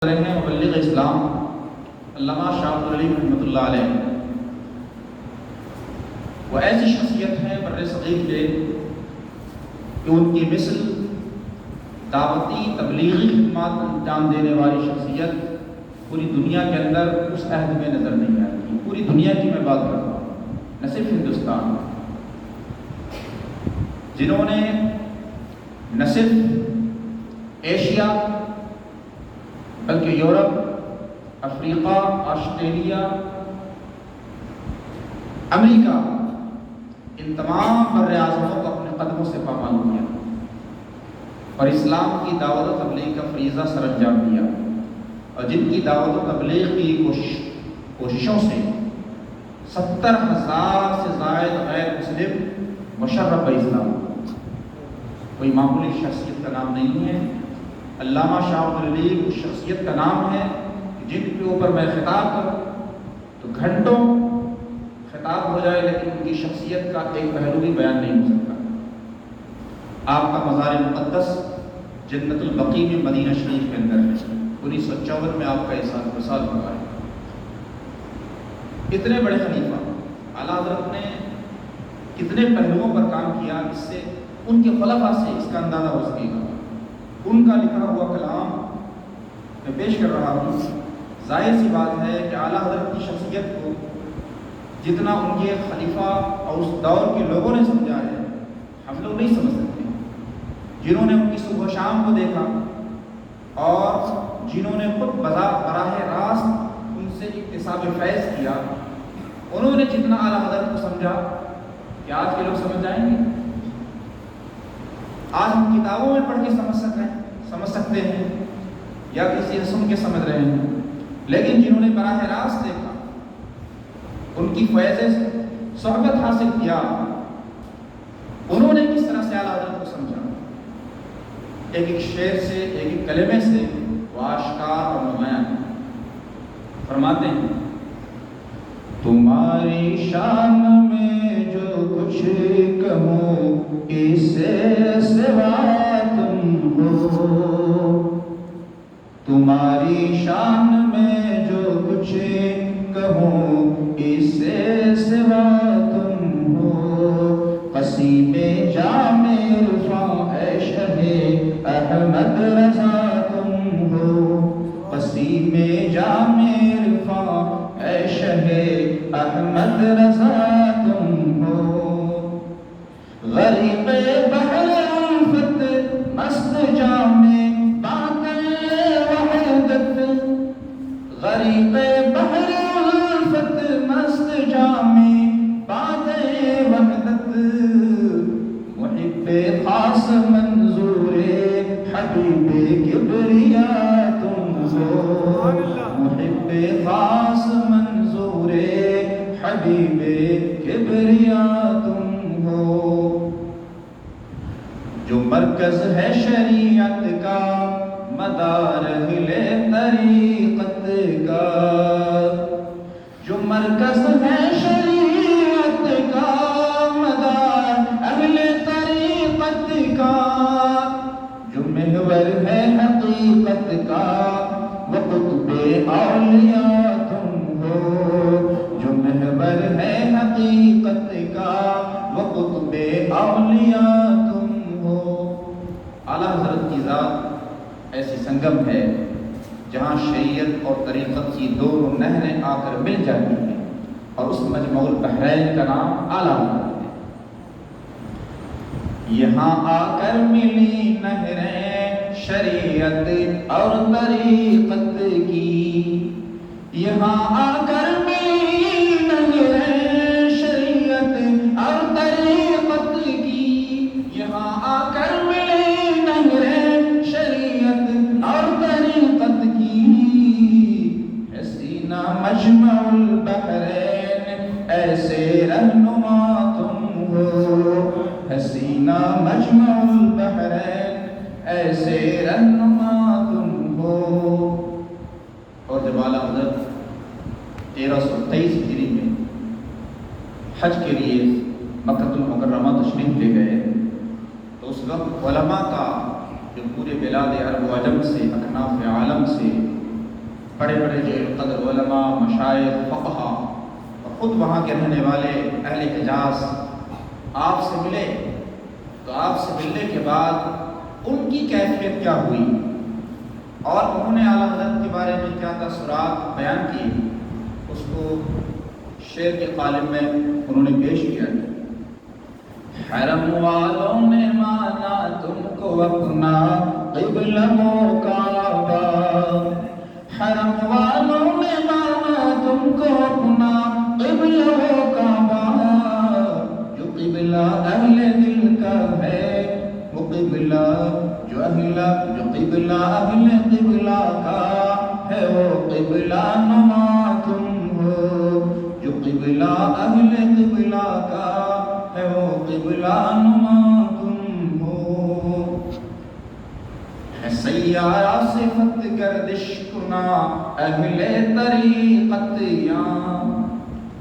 رہے ہیں مبلغ اسلام علامہ شاہ عبد العلیم رحمۃ اللہ علیہ. وہ ایسی شخصیت ہے بر صغیر کے کہ ان کی مثل دعوتی تبلیغی خدمات انجام دینے والی شخصیت پوری دنیا کے اندر اس عہد میں نظر نہیں آتی. پوری دنیا کی میں بات کر رہا ہوں، نہ صرف ہندوستان، جنہوں نے نہ صرف ایشیا بلکہ یورپ، افریقہ، آسٹریلیا، امریکہ، ان تمام بر اعظموں کو اپنے قدموں سے پامال کیا اور اسلام کی دعوت و تبلیغ کا فریضہ سر انجام دیا، اور جن کی دعوت و تبلیغ کی کوششوں سے 70,000 سے زائد غیر مسلم مشرف اسلام. کوئی معمولی شخصیت کا نام نہیں ہے. علامہ شاہ عبد العلیم اس شخصیت کا نام ہے جن کے اوپر میں خطاب کروں تو گھنٹوں خطاب ہو جائے، لیکن ان کی شخصیت کا ایک پہلو بھی بیان نہیں ہو سکتا. آپ کا مزار مقدس جنت البقیع میں مدینہ شریف کے اندر ہے. 1954 میں آپ کا وصال ہوا ہے. اتنے بڑے خلیفہ اعلیٰ حضرت نے کتنے پہلوؤں پر کام کیا، اس سے ان کے خلفاء سے اس کا اندازہ ہو سکے گا. ان کا لکھا ہوا کلام میں پیش کر رہا ہوں. ظاہر سی بات ہے کہ اعلیٰ حضرت کی شخصیت کو جتنا ان کے خلیفہ اور اس دور کے لوگوں نے سمجھا ہے، ہم لوگ نہیں سمجھ سکتے. جنہوں نے ان کی صبح و شام کو دیکھا اور جنہوں نے خود براہ راست ان سے اکتساب فیض کیا، انہوں نے جتنا اعلیٰ حضرت کو سمجھا کہ آج کے لوگ سمجھ جائیں گے. آج ہم کتابوں میں پڑھ کے سمجھ سکتے ہیں یا کسی سے سن کے سمجھ رہے ہیں، لیکن جنہوں نے براہ راست دیکھا، ان کی فیض صحبت حاصل کیا، انہوں نے کس طرح سے اعلیٰ حضرت کو سمجھا. ایک ایک شعر سے، ایک ایک کلمے سے وہ آشکار اور نمایاں فرماتے ہیں. تمہاری شان میں جو کچھ کہوں اس سے سوا تم ہو. تمہاری شان میں جو کچھ کہوں اس سے سوا تم ہو. قصیب جام عرفاں اے شہ احمد رضا تم ہو. قصیب جام عرفاں اے شہ احمد رضا تم ہو. غریب بحر الفت مست جام باقی وحدت. غریب بحر الفت مست جام باقی وحدت. محب خاص منظور حبیب کبریا تم ہو. محب خاص منظور حبیب کبریا تم ہو. جو مرکز ہے شریعت کا مدار اہل طریقت کا. جو مرکز ہے شریعت کا مدار اہل طریقت کا. جو محور ہے حقیقت کا وہ قطب اولیاء تم ہو. جو محور ہے حقیقت کا وہ قطب اولیاء تم ہو. اعلیٰ حضرت کی ذات ایسی سنگم ہے جہاں شریعت اور طریقت کی دونوں نہریں آ کر مل جاتی ہیں، اور اس مجمع البحرین کا نام اعلیٰ حضرت ہے. یہاں آ کر ملی نہریں شریعت اور طریقت کی. یہاں آ کر ملی نہریں شریعت اور طریقت کی. یہاں آ کر ملی نہریں شریعت اور طریقت کی. ہے سینہ مجمع البحرین ایسے رہنما تم ہو. ہے سینہ مجمع البحرین ایسے رہنما تم ہو. اور جب اعلیٰ حضرت 1323 ہجری میں حج کے لیے مکہ المکرمہ تشریف لے گئے تو اس وقت علماء کا جو پورے بلاد عرب و عجم سے، اکناف عالم سے بڑے بڑے جو قدر علماء، مشائخ، فقہا اور خود وہاں کے رہنے والے اہل حجاز آپ سے ملے، تو آپ سے ملنے کے بعد ان کی کیفیت کیا ہوئی اور انہوں نے اعلیٰ حضرت کے بارے میں کیا تاثرات بیان کیے، اس کو شعر کے قالب میں انہوں نے پیش کیا۔ حرم والوں نے مانا تم کو اپنا قبلہ و کعبہ، حرم والوں نے مانا تم کو اپنا قبلہ و کعبہ، جو قبلہ اہل دل کا ہے وہ قبلہ جو قبلہ اہل قبلہ کا ہے وہ قبلہ نما تم ہو، جو قبلہ اہل قبلہ کا ہے وہ قبلہ نما تم ہو، ہے سیارہ صفت گردش کنا اہل طریقت یاں۔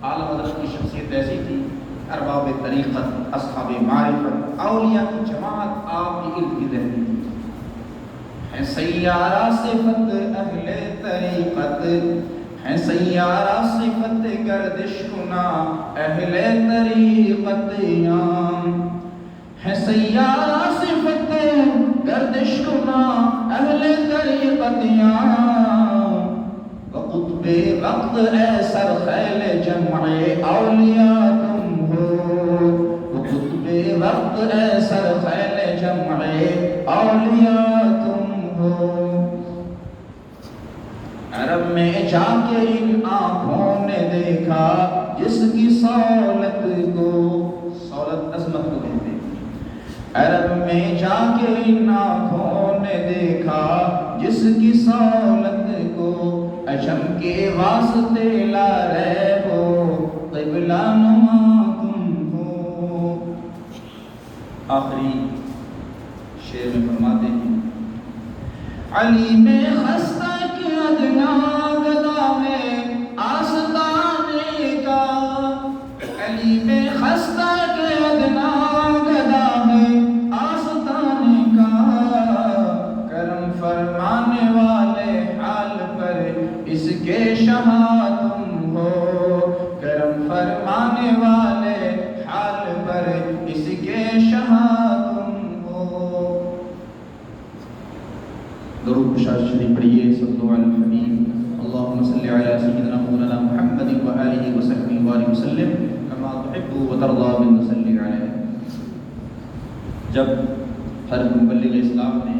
اعلیٰ حضرت کی شخصیت ایسی تھی، ارباب طریقت، اصحاب معرفت، اولیاء کی جماعت آپ کی ارد گرد رہتی تھی۔ ہے سیارہ صفت اہل طریقت، ہے سیارہ صفت گردش کنا اہل طریقت یاں، ہے سیارہ صفت گردش کنا اہل طریقت یاں، وقطب وقت اے سرخیل جمع اولیاء تم ہو، وقطب وقت اے سرخیل جمع اولیاء تم ہو، عرب میں جا کے ان آنکھوں نے دیکھا جس کی سولت کو، سولت عظمت کو کہتے ہیں، عرب میں جا کے ان آنکھوں نے دیکھا جس کی سولت کو، عجم کے واسطے لا رہے ہو قبلہ نما تم ہو۔ آخری شعر میں فرماتے ہیں، علی میں خستہ کی ادنا گدا میں آستانے کا، علی میں خستہ کے ادنا گدا میں آستانے کا، کرم فرمانے والے حال پر اس کے شاہ تم ہو، کرم فرمانے والے حال پر اس کے شاہ تم ہو۔ درود شریف پڑھیے، صلو علی الحبیب، اللہم صلی علی سیدنا مولانا محمد و آلہ و صحبہ وآلہ وسلم کما تحب و ترضى من صلی علیہ۔ جب حضرت مبلغ اسلام نے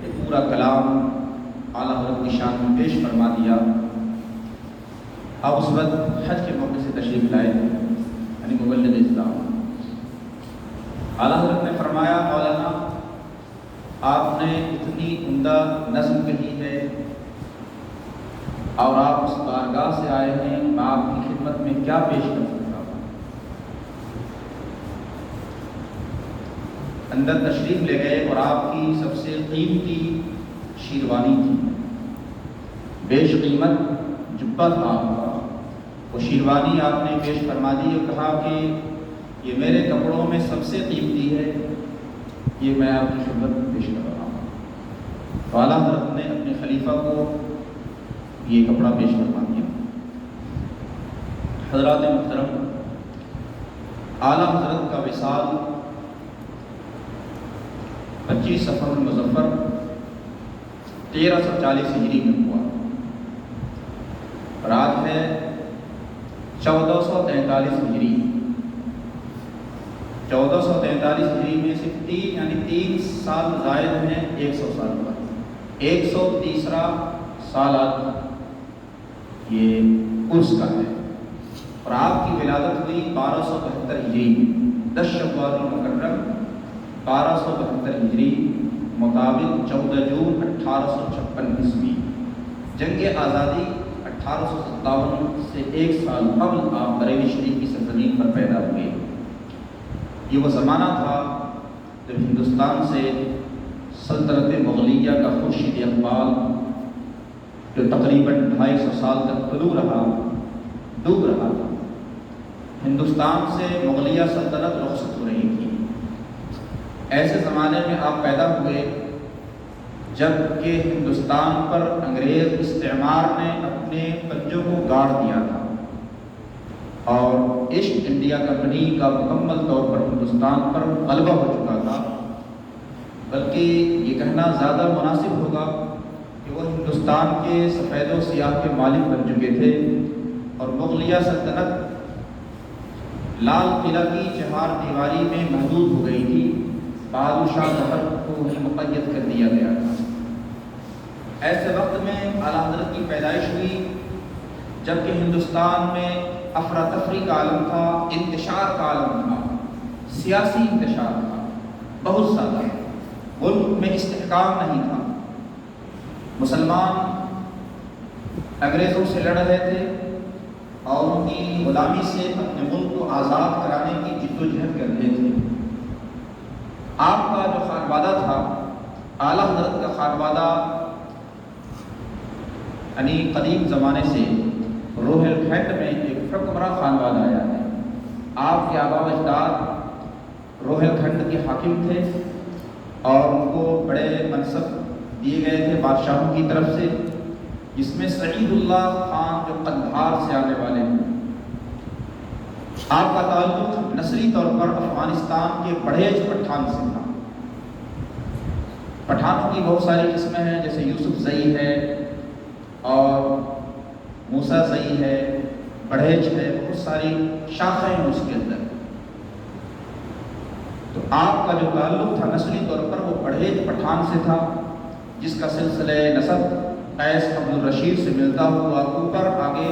ایک پورا کلام اعلیٰ حضرت کی شان میں پیش فرما دیا، آپ اس وقت حج کے موقع سے تشریف لائے، یعنی مبلغ اسلام، اعلیٰ حضرت نے فرمایا، مولانا آپ نے اتنی عمدہ نظم کہی ہے اور آپ اس بارگاہ سے آئے ہیں، میں آپ کی خدمت میں کیا پیش کر سکتا ہوں؟ اندر تشریف لے گئے اور آپ کی سب سے قیمتی شیروانی تھی، بیش قیمت جبہ تھا آپ کا، وہ شیروانی آپ نے پیش فرما دی اور کہا کہ یہ میرے کپڑوں میں سب سے قیمتی ہے، یہ میں آپ کی خدمت میں پیش کر رہا ہوں۔ تو اعلیٰ حضرت نے اپنے خلیفہ کو یہ کپڑا پیش فرما دیا۔ حضرات محترم، اعلیٰ حضرت کا وصال 25 صفر المظفر 1340 ہجری میں ہوا، رات ہے 1443 ہجری۔ 1443 ہجری میں صرف 3 سال زائد ہیں 100 سال پر، 130 سال آج یہ عرس کا ہے، اور آپ کی ولادت ہوئی 1272 ہجری، 10 شوال المکرم 1272 ہجری مطابق 14 جون 1856 عیسوی۔ جنگ آزادی 1857 سے 1 سال قبل آپ بریلی شریف کی سرزمین پر پیدا ہوئے۔ یہ وہ زمانہ تھا جب ہندوستان سے سلطنت مغلیہ کا خورشید اقبال، جو تقریباً 250 سال تک طلوع رہا، ڈوب رہا تھا، ہندوستان سے مغلیہ سلطنت رخصت ہو رہی تھی۔ ایسے زمانے میں آپ پیدا ہوئے جب کہ ہندوستان پر انگریز استعمار نے اپنے پنجوں کو گاڑ دیا تھا اور ایسٹ انڈیا کمپنی کا مکمل طور پر ہندوستان پر غلبہ ہو چکا تھا، بلکہ یہ کہنا زیادہ مناسب ہوگا کہ وہ ہندوستان کے سفید و سیاہ کے مالک بن چکے تھے، اور مغلیہ سلطنت لال قلعہ کی چہار دیواری میں محدود ہو گئی تھی، بہادر شاہ ظفر کو مقید کر دیا گیا تھا۔ ایسے وقت میں اعلیٰ حضرت کی پیدائش ہوئی جبکہ ہندوستان میں افراتفری کا عالم تھا، انتشار کا عالم تھا، سیاسی انتشار تھا بہت زیادہ، ملک میں استحکام نہیں تھا، مسلمان انگریزوں سے لڑ رہے تھے اور ان کی غلامی سے اپنے ملک کو آزاد کرانے کی جد و جہد کر رہے تھے۔ آپ کا جو خانوادہ تھا، اعلیٰ حضرت کا خانوادہ یعنی قدیم زمانے سے روہیل کھنڈ میں ایک حکمراں خانوادہ آیا ہے۔ آپ کے آبا و اجداد روہیل کھنڈ کے حاکم تھے اور ان کو بڑے منصب دیے گئے تھے بادشاہوں کی طرف سے، جس میں سعید اللہ خان جو قندھار سے آنے والے ہیں۔ آپ کا تعلق نسلی طور پر افغانستان کے بڑھیج پٹھان سے تھا۔ پٹھانوں کی بہت ساری قسمیں ہیں، جیسے یوسف زئی ہے اور موسیٰ زئی ہے، بڑھیج ہے، بہت ساری شاخیں ہیں اس کے اندر۔ تو آپ کا جو تعلق تھا نسلی طور پر وہ بڑھیج پٹھان سے تھا، جس کا سلسلہ نسب قیس عبد الرشید سے ملتا ہوا اوپر آگے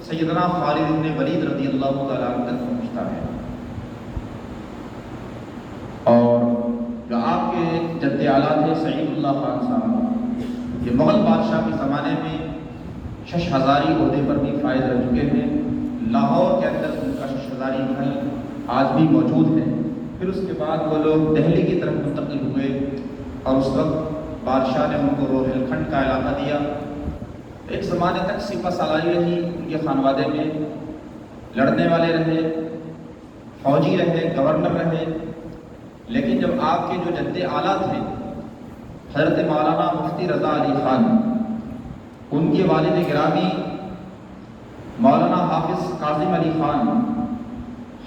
سیدنا خالد بن ولید رضی اللہ تعالیٰ عنہ تک پہنچتا ہے۔ اور جو آپ کے جد اعلیٰ تھے سعید اللہ خان صاحب، یہ مغل بادشاہ کے زمانے میں شش ہزاری عہدے پر بھی فائز رہ چکے ہیں۔ لاہور کے اندر ان کا شش ہزاری محل آج بھی موجود ہے۔ پھر اس کے بعد وہ لوگ دہلی کی طرف منتقل ہوئے اور اس وقت بادشاہ نے ان کو روہیل کھنڈ کا علاقہ دیا۔ ایک زمانے تک سپہ سالاری رہی ان کے خانوادے میں، لڑنے والے رہے، فوجی رہے، گورنر رہے، لیکن جب آپ کے جو جد اعلیٰ تھے حضرت مولانا مفتی رضا علی خان، ان کے والد گرامی مولانا حافظ کاظم علی خان،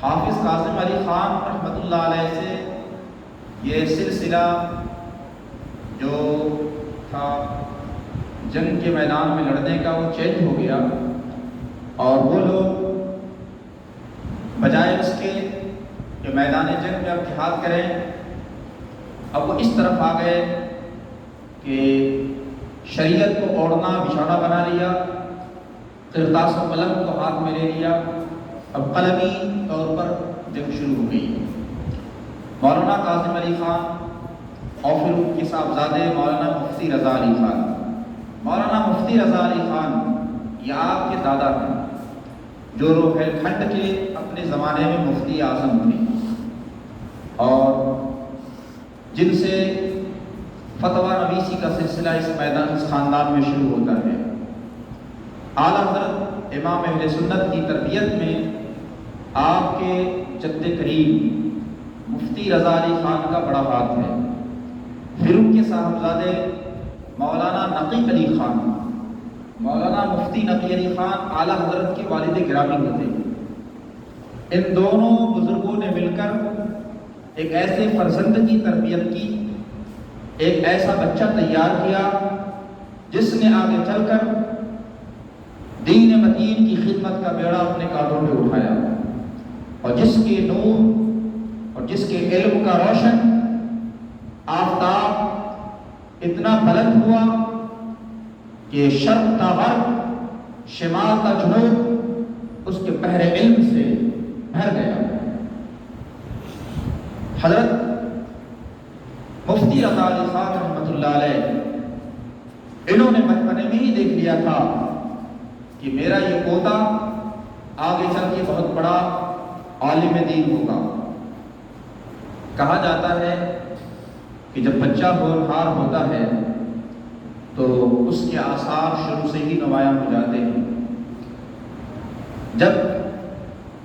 حافظ کاظم علی خان رحمۃ اللہ علیہ سے یہ سلسلہ جو تھا جنگ کے میدان میں لڑنے کا وہ چینج ہو گیا، اور وہ لوگ بجائے اس کے کہ میدان جنگ میں اب جہاد کریں، اب وہ اس طرف آ گئے کہ شریعت کو اوڑھنا بچھونا بنا لیا، قرطاس و قلم کو ہاتھ میں لے لیا، اب قلمی طور پر جنگ شروع ہو گئی۔ مولانا کاظم علی خان اور پھر ان کے صاحبزادے مولانا مفتی رضا علی خان۔ مولانا مفتی رضا علی خان یہ آپ کے دادا ہیں، جو روہیل کھنڈ کے اپنے زمانے میں مفتی اعظم تھے اور جن سے فتویٰ نویسی کا سلسلہ اس میدان اس خاندان میں شروع ہوتا ہے۔ اعلیٰ حضرت امام اہل سنت کی تربیت میں آپ کے جد کریم مفتی رضا علی خان کا بڑا ہاتھ ہے۔ پھر ان کے صاحبزادے مولانا نقی علی خان، مولانا مفتی نقی علی خان اعلیٰ حضرت کے والد گرامی ہوتے ہیں۔ ان دونوں بزرگوں نے مل کر ایک ایسے فرزند کی تربیت کی، ایک ایسا بچہ تیار کیا جس نے آگے چل کر دین متین کی خدمت کا بیڑا اپنے کاندھوں پہ اٹھایا، اور جس کے نور اور جس کے علم کا روشن آفتاب اتنا بلند ہوا کہ شرق تا غرب، شمال تا جنوب اس کے بحر علم سے بھر گیا۔ حضرت مفتی رضا علی خان رحمۃ اللہ علیہ انہوں نے بچپنے میں ہی دیکھ لیا تھا کہ میرا یہ پوتا آگے چل کے بہت بڑا عالم دین ہوگا۔ کہا جاتا ہے کہ جب بچہ ہونہار ہوتا ہے تو اس کے آثار شروع سے ہی نمایاں ہو جاتے ہیں۔ جب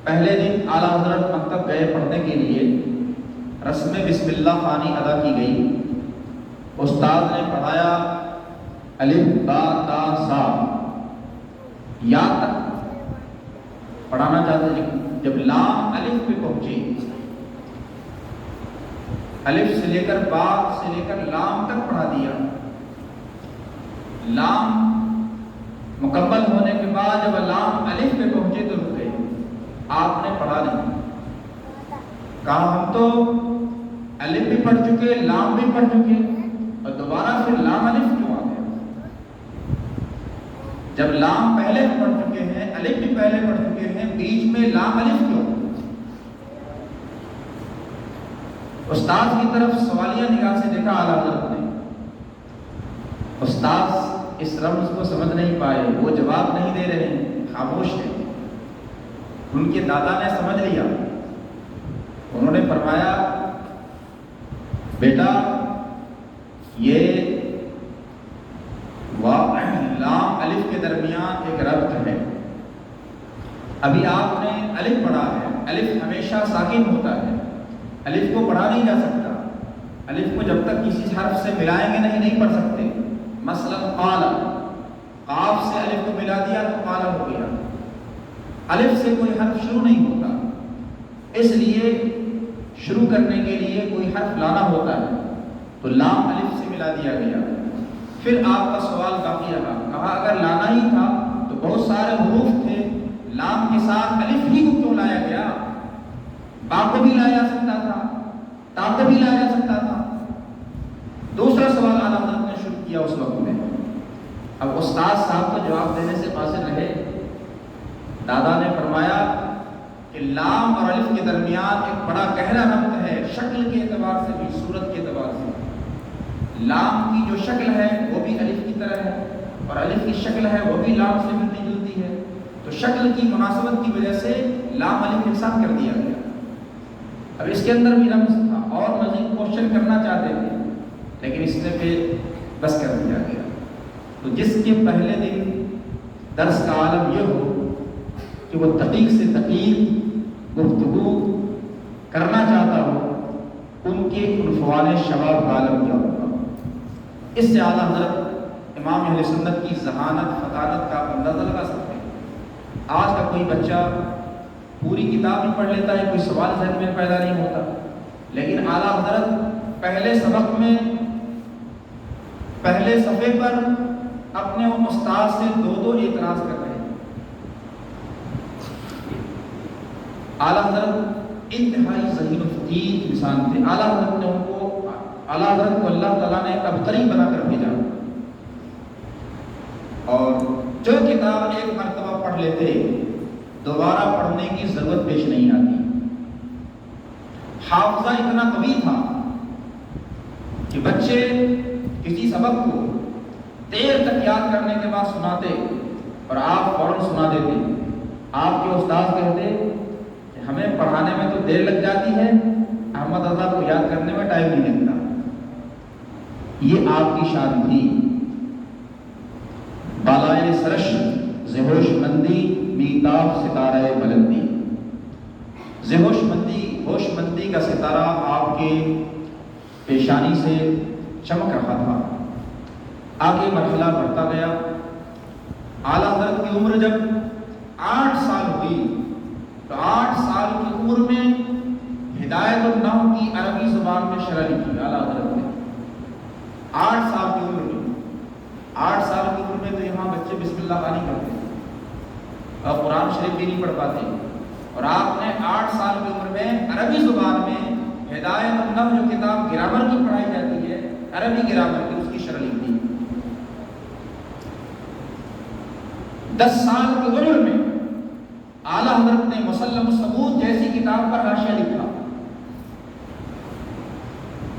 پہلے دن اعلیٰ حضرت مکتب گئے پڑھنے کے لیے، رسم بسم اللہ خوانی ادا کی گئی استاد نے پڑھایا الف با تا سا یا تک پڑھانا چاہتے ہیں، جب لام الف پہ پہنچے، الف سے لے کر با سے لے کر لام تک پڑھا دیا، لام مکمل ہونے کے بعد جب لام الف پہ پہنچے تو رک گئے، آپ نے پڑھا نہیں، کہا ہم تو الف بھی پڑھ چکے لام بھی پڑھ چکے اور دوبارہ پھر لام الف کیوں آ گیا؟ جب لام پہلے پڑھ چکے ہیں، الف بھی پہلے پڑھ چکے ہیں، بیچ میں لام الف کیوں؟ استاد کی طرف سوالیہ نگاہ سے دیکھا اعلیٰ حضرت نے، استاد اس رمز کو سمجھ نہیں پائے، وہ جواب نہیں دے رہے ہیں، خاموش ہیں۔ ان کے دادا نے سمجھ لیا، انہوں نے فرمایا بیٹا یہ لام الف کے درمیان ایک ربط ہے، ابھی آپ نے الف پڑھا ہے، الف ہمیشہ ساکن ہوتا ہے، الف کو پڑھا نہیں جا سکتا، الف کو جب تک کسی حرف سے ملائیں گے نہیں پڑھ سکتے۔ مثلا قال، قاف سے الف کو ملا دیا تو قال ہو گیا، الف سے کوئی حرف شروع نہیں ہوتا، اس لیے شروع کرنے کے لیے کوئی حرف لانا ہوتا ہے، تو لام الف سے ملا دیا گیا۔ پھر آپ کا سوال باقی رہا، کہا اگر لانا ہی تھا تو بہت سارے حروف تھے، لام کے ساتھ الف ہی کو کیوں لایا گیا؟ با کو بھی لایا جا سکتا تھا، تا کو بھی لایا جا سکتا تھا۔ دوسرا سوال اعلیٰ حضرت نے شروع کیا اس وقت میں، اب استاد صاحب کو جواب دینے سے قاصر رہے، دادا نے فرمایا کہ لام اور الف کے درمیان ایک بڑا گہرا ربط ہے، شکل کے اعتبار سے بھی، صورت کے اعتبار سے۔ لام کی جو شکل ہے وہ بھی الف کی طرح ہے، اور الف کی شکل ہے وہ بھی لام سے ملتی جلتی ہے، تو شکل کی مناسبت کی وجہ سے لام الف یکساں کر دیا گیا۔ اب اس کے اندر بھی رمز تھا اور مزید کوشچن کرنا چاہتے تھے، لیکن اس نے پہ بس کر دیا گیا۔ تو جس کے پہلے دن درس کا عالم یہ ہو کہ وہ دقیق سے دقیق گفتگو کرنا چاہتا ہو، ان کے عنفوان شباب کا عالم کیا ہوگا؟ اس سے اعلیٰ حضرت امام اہل سنت کی ذہانت فطانت کا اندازہ لگا سکتے ہیں۔ آج کا کوئی بچہ پوری کتاب ہی پڑھ لیتا ہے، کوئی سوال ذہن میں پیدا نہیں ہوتا، لیکن اعلیٰ حضرت پہلے سبق میں پہلے صفحے پر اپنے استاد سے دو اعتراض کر رہے ہیں۔ اعلیٰ حضرت انتہائی ذہین و فقیر انسان تھے، اعلیٰ حضرت نے ان کو اعلیٰ حضرت کو اللہ تعالیٰ نے ایک عبقری بنا کر بھیجا، اور جو کتاب ایک مرتبہ پڑھ لیتے دوبارہ پڑھنے کی ضرورت پیش نہیں آتی۔ حافظہ اتنا قوی تھا کہ بچے کسی سبق کو دیر تک یاد کرنے کے بعد سناتے اور آپ فوراً سنا دیتے، آپ کے استاد کہتے کہ ہمیں پڑھانے میں تو دیر لگ جاتی ہے، احمد رضا کو یاد کرنے میں ٹائم نہیں لگتا۔ یہ آپ کی شان تھی، بالائے سرش زہوش مندی میتاب ستارہ بلندی، زہوش مندی ہوش مندی کا ستارہ آپ کے پیشانی سے چمک رہا تھا۔ آگے مرحلہ بڑھتا گیا، اعلیٰ حضرت کی عمر جب 8 سال ہوئی تو 8 سال کی عمر میں ہدایت النحو کی عربی زبان میں شرح لکھی اعلیٰ حضرت نے۔ 8 سال کی عمر میں، 8 سال کی عمر میں تو یہاں بچے بسم اللہ نہیں کرتے اور قرآن شریف بھی نہیں پڑھ پاتے، اور آپ نے 8 سال کی عمر میں عربی زبان میں ہدایت النحو جو کتاب گرامر کی پڑھائی جاتی ہے، عربی گرامر کی، اس کی شرح لکھ دی۔ 10 سال کی عمر میں اعلیٰ حضرت نے مسلم الثبوت جیسی کتاب پر حاشیہ لکھا،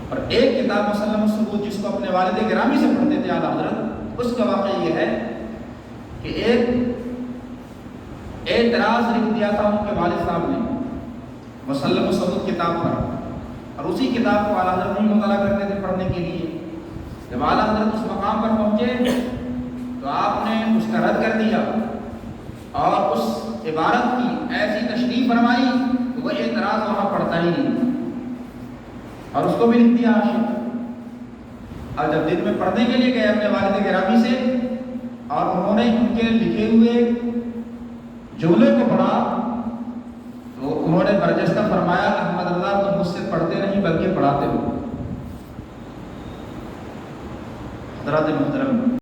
اور ایک کتاب مسلم الثبوت جس کو اپنے والد گرامی سے پڑھتے تھے اعلیٰ حضرت، اس کا واقعہ یہ ہے کہ ایک اعتراض لکھ دیا تھا ان کے والد صاحب نے مسلم الثبوت کتاب پر، اور اسی کتاب کو اعلیٰ حضرت نہیں مطالعہ کرتے تھے پڑھنے کے لیے۔ جب اعلیٰ حضرت اس مقام پر پہنچے تو آپ نے اس کا رد کر دیا اور اس عبارت کی ایسی تشریح فرمائی کہ وہ اعتراض وہاں پڑھتا ہی نہیں، اور اس کو بھی لکھ دیا حاشیہ۔ اور جب دن میں پڑھنے کے لیے گئے اپنے والد گرامی سے اور انہوں نے ان کے لکھے ہوئے جملے کو پڑھا تو انہوں نے برجستہ فرمایا احمد اللہ تم مجھ سے پڑھتے نہیں بلکہ پڑھاتے ہو۔ حضرات محترم،